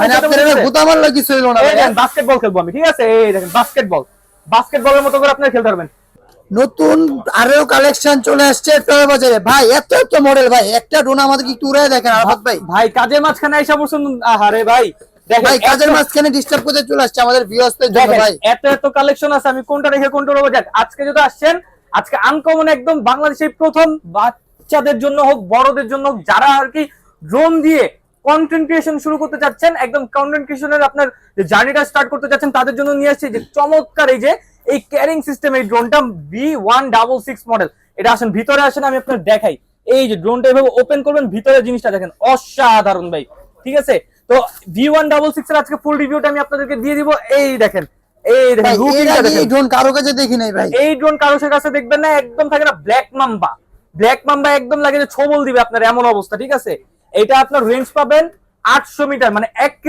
মানে আপনারা গোতা মারলে কিছু হইলো না। দেখেন বাস্কেটবল খেলবো আমি, ঠিক আছে? এই দেখেন বাস্কেটবলের মতো করে আপনারা খেলতে পারবেন। নতুন আরো কালেকশন চলে আসছে টয় বাজারে ভাই, এত এত মডেল ভাই, একটা ড্রোন আমাদেরকে একটু উড়ায় দেখেন আরাফাত ভাই। ভাই কাজের মাঝখানে আইসা বসুন, আরে ভাই দেখেন ভাই কাজের মাঝখানে ডিস্টার্ব করতে চলে আসছে আমাদের ভিউয়ার্সদের জন্য ভাই। এত এত কালেকশন আছে, আমি কোনটা রেখে কোনটা রবো। যাক আজকে যদি আসছেন, আজকে আনকমন একদম বাংলাদেশের প্রথম, বাচ্চাদের জন্য হোক বড়দের জন্য হোক, যারা আর কি ড্রোন দিয়ে কন্টেন্ট ক্রিয়েশন শুরু করতে চাচ্ছেন, একদম কন্টেন্ট ক্রিয়েশনের আপনার যে জার্নিটা স্টার্ট করতে চাচ্ছেন, তাদের জন্য নিয়ে আসছে যে চমৎকার এই যে এই ক্যারিং সিস্টেম, এই ড্রোনটা V166 মডেল। এটা আসেন ভিতরে আসেন, আমি আপনার দেখাই। এই যে ড্রোনটা এভাবে ওপেন করবেন, ভিতরে জিনিসটা দেখেন অসাধারণ ভাই, ঠিক আছে? তো V166 এর আজকে ফুল রিভিউটা আমি আপনাদেরকে দিয়ে দিব। এই দেখেন, এই দেখেন লুকিংটা দেখেন। এই ড্রোন কারো কাছে দেখি নাই ভাই। এই ড্রোন কারো কাছে দেখবেন না, একদম থাকে না ব্ল্যাক মাম্বা একদম লাগে যে ছবল দিবে আপনার, এমন অবস্থা, ঠিক আছে? এটা আপনার রেঞ্জ পাবেন 800 মিটার, মানে 1 কিলো